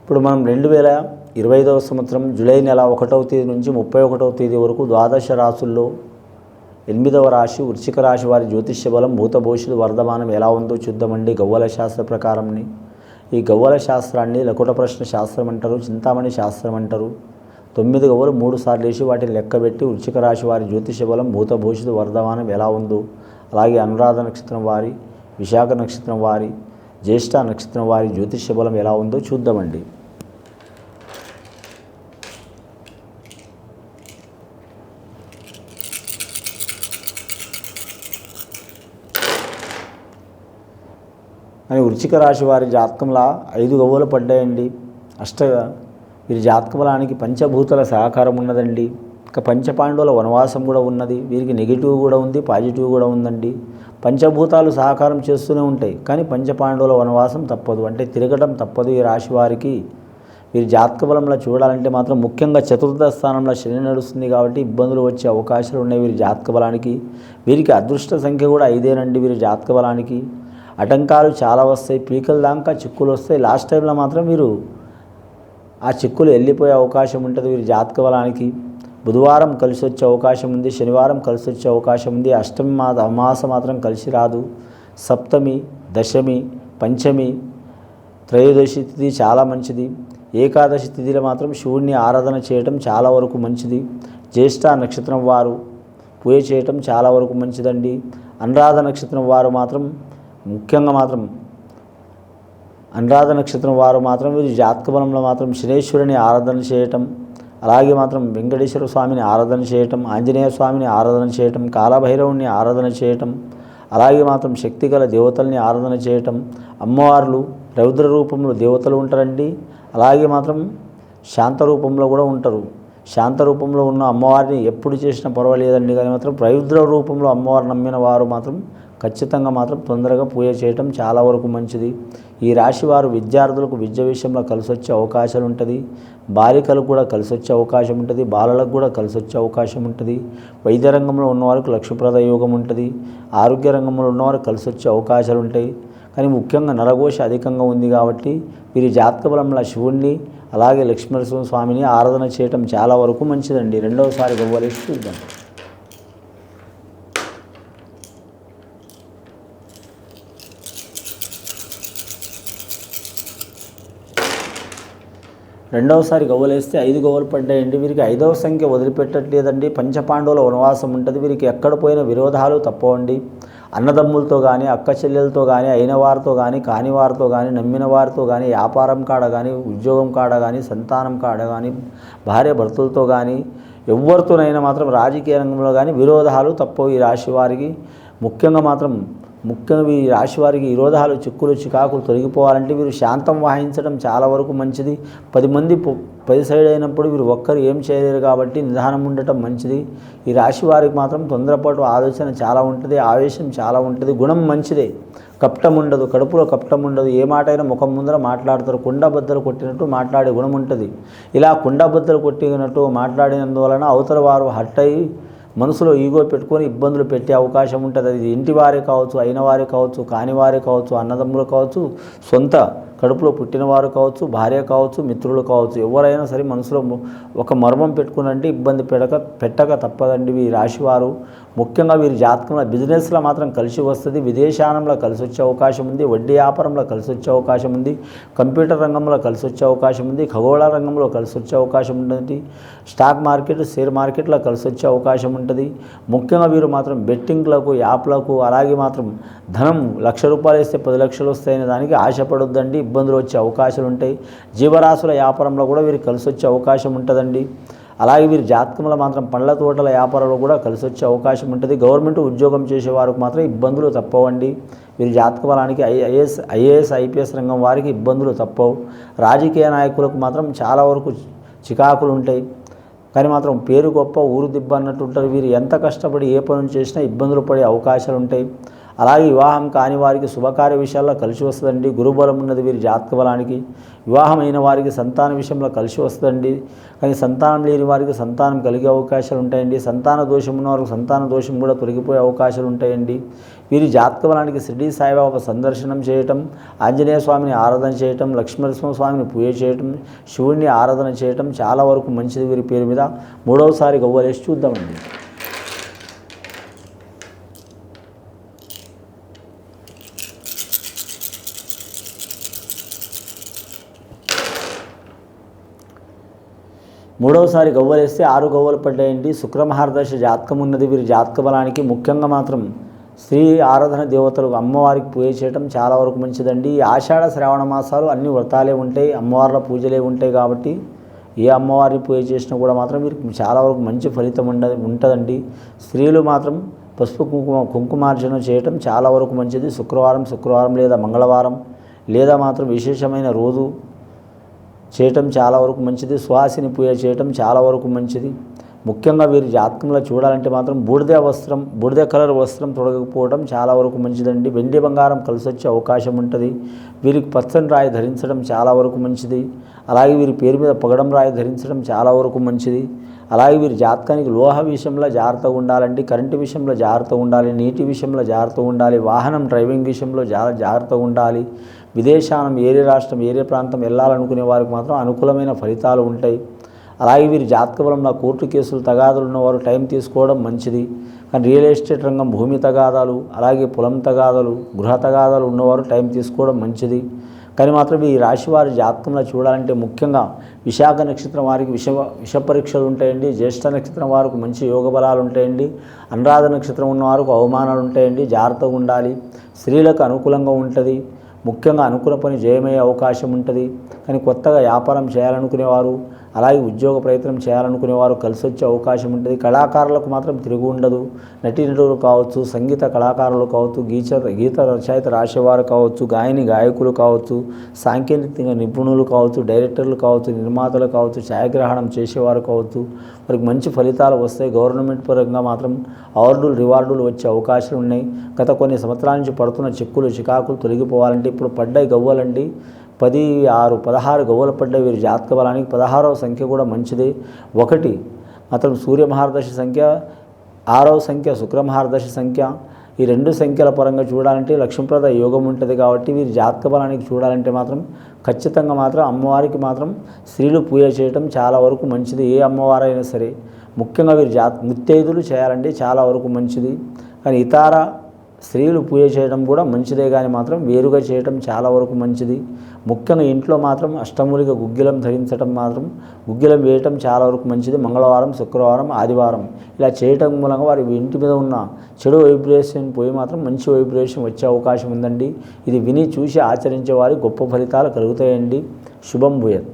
ఇప్పుడు మనం 2025వ సంవత్సరం జూలై నెల 1వ తేదీ నుంచి 31వ తేదీ వరకు ద్వాదశ రాశుల్లో 8వ రాశి వృశ్చిక రాశి వారి జ్యోతిష్య బలం భూత భవిష్యత్తు వర్ధమానం ఎలా ఉందో చూద్దామండి. గవ్వల శాస్త్ర ప్రకారంని ఈ గవ్వల శాస్త్రాన్ని లకుట ప్రశ్న శాస్త్రం అంటారు, చింతామణి శాస్త్రం అంటారు. 9 గవ్వలు 3 సార్లు వేసి వాటిని లెక్కబెట్టి వృశ్చిక రాశి వారి జ్యోతిష్య బలం భూత భవిష్యత్తు వర్ధమానం ఎలా ఉందో, అలాగే అనురాధ నక్షత్రం వారి, విశాఖ నక్షత్రం వారి, జ్యేష్ఠ నక్షత్రం వారి జ్యోతిష్య బలం ఎలా ఉందో చూద్దామండి. అని వృశ్చిక రాశి వారి జాతకంలో 5 గవ్వలు పడ్డాయండి. వీరి జాతకబలానికి పంచభూతాల సహకారం ఉన్నదండి. ఇక పంచపాండవుల వనవాసం కూడా ఉన్నది. వీరికి నెగిటివ్ కూడా ఉంది, పాజిటివ్ కూడా ఉందండి. పంచభూతాలు సహకారం చేస్తూనే ఉంటాయి, కానీ పంచపాండవుల వనవాసం తప్పదు, అంటే తిరగడం తప్పదు. ఈ రాశి వారికి వీరి జాతకబలంలో చూడాలంటే మాత్రం ముఖ్యంగా చతుర్థ స్థానంలో శని నడుస్తుంది కాబట్టి ఇబ్బందులు వచ్చే అవకాశాలు ఉన్నాయి వీరి జాతకబలానికి. వీరికి అదృష్ట సంఖ్య కూడా 5 వీరి జాతకబలానికి. ఆటంకాలు చాలా వస్తాయి, పీకల దాకా చిక్కులు వస్తాయి. లాస్ట్ టైంలో మాత్రం వీరు ఆ చిక్కులు వెళ్ళిపోయే అవకాశం ఉంటుంది వీరి జాతకబలానికి. బుధవారం కలిసి వచ్చే అవకాశం ఉంది, శనివారం కలిసి వచ్చే అవకాశం ఉంది. అష్టమి అమాస మాత్రం కలిసి రాదు. సప్తమి, దశమి, పంచమి, త్రయోదశి తిథి చాలా మంచిది. ఏకాదశి తిథిలో మాత్రం శివుడిని ఆరాధన చేయటం చాలా వరకు మంచిది. జ్యేష్ఠ నక్షత్రం వారు పూజ చేయటం చాలా వరకు మంచిదండి. అనురాధ నక్షత్రం వారు మాత్రం ముఖ్యంగా మాత్రం అనురాధ నక్షత్రం వారు మాత్రం వీరి జాతకబలంలో మాత్రం శనేశ్వరుని ఆరాధన చేయటం, అలాగే మాత్రం వెంకటేశ్వర స్వామిని ఆరాధన చేయటం, ఆంజనేయ స్వామిని ఆరాధన చేయటం, కాలభైరవుని ఆరాధన చేయటం, అలాగే మాత్రం శక్తిగల దేవతల్ని ఆరాధన చేయటం. అమ్మవార్లు రౌద్ర రూపంలో దేవతలు ఉంటారండి, అలాగే మాత్రం శాంత రూపంలో కూడా ఉంటారు. శాంత రూపంలో ఉన్న అమ్మవారిని ఎప్పుడు చేసినా పర్వాలేదండి, కానీ మాత్రం రౌద్ర రూపంలో అమ్మవారు నమ్మిన వారు మాత్రం ఖచ్చితంగా మాత్రం తొందరగా పూజ చేయటం చాలా వరకు మంచిది. ఈ రాశి వారు విద్యార్థులకు విద్య విషయంలో కలిసి వచ్చే అవకాశాలు ఉంటుంది. బాలికలకు కూడా కలిసి వచ్చే అవకాశం ఉంటుంది, బాలలకు కూడా కలిసి వచ్చే అవకాశం ఉంటుంది. వైద్య రంగంలో ఉన్నవారికి లక్ష్మీప్రద యోగం ఉంటుంది. ఆరోగ్య రంగంలో ఉన్నవారికి కలిసి వచ్చే అవకాశాలు ఉంటాయి. కానీ ముఖ్యంగా నరఘోష అధికంగా ఉంది కాబట్టి వీరి జాతకబలంలో శివుణ్ణి అలాగే లక్ష్మీనరసింహ స్వామిని ఆరాధన చేయటం చాలా వరకు మంచిదండి. రెండవసారి గవ్వలేసి చూద్దాం. రెండవసారి గవ్వలేస్తే 5 గవ్వలు పడ్డాయండి. వీరికి 5వ సంఖ్య వదిలిపెట్టట్లేదండి. పంచపాండవుల వనవాసం ఉంటుంది. వీరికి ఎక్కడ పోయిన విరోధాలు తప్పవండి. అన్నదమ్ములతో కానీ, అక్క చెల్లెలతో కానీ, అయిన వారితో కానీ, కాని వారితో కానీ, నమ్మిన వారితో కానీ, వ్యాపారం కాడ కానీ, ఉద్యోగం కాడ కానీ, సంతానం కాడ కానీ, భార్య భర్తలతో కానీ, ఎవరితోనైనా మాత్రం రాజకీయ రంగంలో కానీ విరోధాలు తప్పవు ఈ రాశి వారికి. ముఖ్యంగా ఈ రాశి వారికి విరోధాలు, చిక్కులు, చికాకులు తొలగిపోవాలంటే వీరు శాంతం వహించడం చాలా వరకు మంచిది. 10 మంది 10 సైడ్ అయినప్పుడు వీరు ఒక్కరు ఏం చేయలేరు కాబట్టి నిదానం ఉండటం మంచిది. ఈ రాశి వారికి మాత్రం తొందరపాటు ఆలోచన చాలా ఉంటుంది, ఆవేశం చాలా ఉంటుంది. గుణం మంచిదే, కపటం ఉండదు, కడుపులో కపటం ఉండదు. ఏ మాట అయినా ముఖం ముందర మాట్లాడతారు. కుండబద్దలు కొట్టినట్టు మాట్లాడే గుణం ఉంటుంది. ఇలా కుండబద్దలు కొట్టినట్టు మాట్లాడినందువలన అవతల వారు హర్ట్ అయ్యి మనసులో ఈగో పెట్టుకొని ఇబ్బందులు పెట్టే అవకాశం ఉంటుంది. అది ఇంటి వారే కావచ్చు, అయిన వారే కావచ్చు, కాని వారే కావచ్చు, అన్నదమ్ములు కావచ్చు, సొంత కడుపులో పుట్టినవారు కావచ్చు, భార్య కావచ్చు, మిత్రులు కావచ్చు, ఎవరైనా సరే మనసులో ఒక మర్మం పెట్టుకునంటే ఇబ్బంది పెట్టక తప్పదండి. ఈ రాశివారు ముఖ్యంగా వీరి జాతకంలో బిజినెస్లో మాత్రం కలిసి వస్తుంది. విదేశానంలో కలిసి వచ్చే అవకాశం ఉంది. వడ్డీ వ్యాపారంలో కలిసి వచ్చే అవకాశం ఉంది. కంప్యూటర్ రంగంలో కలిసి వచ్చే అవకాశం ఉంది. ఖగోళ రంగంలో కలిసి వచ్చే అవకాశం ఉంటుంది. స్టాక్ మార్కెట్, షేర్ మార్కెట్లో కలిసి వచ్చే అవకాశం ఉంటుంది. ముఖ్యంగా వీరు మాత్రం బెట్టింగ్లకు, యాప్లకు, అలాగే మాత్రం ధనం 1,00,000 రూపాయలు వేస్తే 10 లక్షలు వస్తాయనే దానికి ఆశపడొద్దండి. ఇబ్బందులు వచ్చే అవకాశాలు ఉంటాయి. జీవరాశుల వ్యాపారంలో కూడా వీరికి కలిసి వచ్చే అవకాశం ఉంటుందండి. అలాగే వీరి జాతకంలో మాత్రం పండ్ల తోటల వ్యాపారంలో కూడా కలిసి వచ్చే అవకాశం ఉంటుంది. గవర్నమెంట్ ఉద్యోగం చేసే వారికి మాత్రం ఇబ్బందులు తప్పవండి. వీరి జాతక బలానికి ఐఏఎస్ ఐపీఎస్ రంగం వారికి ఇబ్బందులు తప్పవు. రాజకీయ నాయకులకు మాత్రం చాలా వరకు చికాకులు ఉంటాయి, కానీ మాత్రం పేరు గొప్ప ఊరు దిబ్బ అన్నట్టు ఉంటారు. వీరు ఎంత కష్టపడి ఏ పనులు చేసినా ఇబ్బందులు పడే అవకాశాలు ఉంటాయి. అలాగే వివాహం కాని వారికి శుభకార్య విషయాల్లో కలిసి వస్తుందండి. గురుబలం ఉన్నది వీరి జాతక బలానికి. వివాహమైన వారికి సంతాన విషయంలో కలిసి వస్తుందండి. కానీ సంతానం లేని వారికి సంతానం కలిగే అవకాశాలు ఉంటాయండి. సంతాన దోషం ఉన్న వారికి సంతాన దోషం కూడా తొలగిపోయే అవకాశాలు ఉంటాయండి. వీరి జాతక బలానికి షిరిడీ సాయిబాబా సందర్శనం చేయటం, ఆంజనేయ స్వామిని ఆరాధన చేయటం, లక్ష్మీనరసింహ స్వామిని పూజ చేయటం, శివుడిని ఆరాధన చేయటం చాలా వరకు మంచిది వీరి పేరు మీద. మూడవసారి గవ్వలేసి చూద్దామండి. మూడవసారి గవ్వలేస్తే 6 గవ్వలు పడ్డాయండి. శుక్రమహారదశ జాతకం ఉన్నది వీరి జాతక బలానికి. ముఖ్యంగా మాత్రం శ్రీ ఆరాధన దేవతలకు అమ్మవారికి పూజ చేయడం చాలా వరకు మంచిదండి. ఈ ఆషాఢ శ్రావణ మాసాలు అన్ని వ్రతాలే ఉంటాయి, అమ్మవార్ల పూజలే ఉంటాయి కాబట్టి ఏ అమ్మవారిని పూజ చేసినా కూడా మాత్రం వీరికి చాలా వరకు మంచి ఫలితం ఉంటుందండి. స్త్రీలు మాత్రం పసుపు కుంకుమార్చన చేయటం చాలా వరకు మంచిది. శుక్రవారం లేదా మంగళవారం లేదా మాత్రం విశేషమైన రోజు చేయటం చాలా వరకు మంచిది. సువాసిని పూజ చేయటం చాలా వరకు మంచిది. ముఖ్యంగా వీరి జాతకంలో చూడాలంటే మాత్రం బూడిద కలర్ వస్త్రం తొడగకపోవడం చాలా వరకు మంచిదండి. వెండి బంగారం కలిసి వచ్చే అవకాశం ఉంటుంది. వీరికి పచ్చని రాయి ధరించడం చాలా వరకు మంచిది. అలాగే వీరి పేరు మీద పగడం రాయి ధరించడం చాలా వరకు మంచిది. అలాగే వీరి జాతకానికి లోహ విషయంలో జాగ్రత్తగా ఉండాలండి. కరెంటు విషయంలో జాగ్రత్తగా ఉండాలి. నీటి విషయంలో జాగ్రత్తగా ఉండాలి. వాహనం డ్రైవింగ్ విషయంలో జాగ్రత్తగా ఉండాలి. విదేశానం ఏరే రాష్ట్రం ఏరే ప్రాంతం వెళ్ళాలనుకునే వారికి మాత్రం అనుకూలమైన ఫలితాలు ఉంటాయి. అలాగే వీరి జాతక బలంలో కోర్టు కేసులు తగాదాలు ఉన్నవారు టైం తీసుకోవడం మంచిది. కానీ రియల్ ఎస్టేట్ రంగం భూమి తగాదాలు అలాగే పొలం తగాదాలు గృహ తగాదాలు ఉన్నవారు టైం తీసుకోవడం మంచిది. కానీ మాత్రం ఈ రాశి వారి జాతకంలో చూడాలంటే ముఖ్యంగా విశాఖ నక్షత్రం వారికి విష పరీక్షలు ఉంటాయండి. జ్యేష్ఠ నక్షత్రం వారికి మంచి యోగ బలాలు ఉంటాయండి. అనురాధ నక్షత్రం ఉన్న వారికి అవమానాలు ఉంటాయండి. జాగ్రత్తగా ఉండాలి. స్త్రీలకు అనుకూలంగా ఉంటుంది. ముఖ్యంగా అనుకున్న పని జయమయ్యే అవకాశం ఉంటుంది. కానీ కొత్తగా వ్యాపారం చేయాలనుకునేవారు అలాగే ఉద్యోగ ప్రయత్నం చేయాలనుకునేవారు కలిసి వచ్చే అవకాశం ఉంటుంది. కళాకారులకు మాత్రం తిరుగు ఉండదు. నటీనటులు కావచ్చు, సంగీత కళాకారులు కావచ్చు, గీత రచయిత రాసేవారు కావచ్చు, గాయకులు కావచ్చు, సాంకేతిక నిపుణులు కావచ్చు, డైరెక్టర్లు కావచ్చు, నిర్మాతలు కావచ్చు, ఛాయాగ్రహణం చేసేవారు కావచ్చు, వారికి మంచి ఫలితాలు వస్తాయి. గవర్నమెంట్ పరంగా మాత్రం అవార్డులు రివార్డులు వచ్చే అవకాశాలు ఉన్నాయి. గత కొన్ని సంవత్సరాల నుంచి పడుతున్న చిక్కులు చికాకులు తొలగిపోవాలంటే ఇప్పుడు పడ్డాయి గవ్వలండి. 10, 6, 16 గవ్వలు పడ్డాయి వీరి జాతక బలానికి. 16వ సంఖ్య కూడా మంచిది. 1 మాత్రం సూర్య మహారదశ సంఖ్య, 6వ సంఖ్య శుక్ర మహారదశ సంఖ్య. ఈ 2 సంఖ్యల పరంగా చూడాలంటే లక్ష్మీప్రద యోగం ఉంటుంది కాబట్టి వీరి జాతక బలానికి చూడాలంటే మాత్రం ఖచ్చితంగా మాత్రం అమ్మవారికి మాత్రం స్త్రీలు పూజ చేయటం చాలా వరకు మంచిది. ఏ అమ్మవారైనా సరే ముఖ్యంగా వీరి ముత్తైదులు చేయాలంటే చాలా వరకు మంచిది. కానీ ఇతర స్త్రీలు పూజ చేయడం కూడా మంచిదే, కానీ మాత్రం వేరుగా చేయడం చాలా వరకు మంచిది. ముఖ్యంగా ఇంట్లో మాత్రం అష్టమూలిక గుగ్గిలం ధరించడం గుగ్గిలం వేయటం చాలా వరకు మంచిది. మంగళవారం, శుక్రవారం, ఆదివారం ఇలా చేయటం మూలంగా వారి ఇంటి మీద ఉన్న చెడు వైబ్రేషన్ పోయి మాత్రం మంచి వైబ్రేషన్ వచ్చే అవకాశం ఉందండి. ఇది విని చూసి ఆచరించే వారికి గొప్ప ఫలితాలు కలుగుతాయండి. శుభం భూయత్.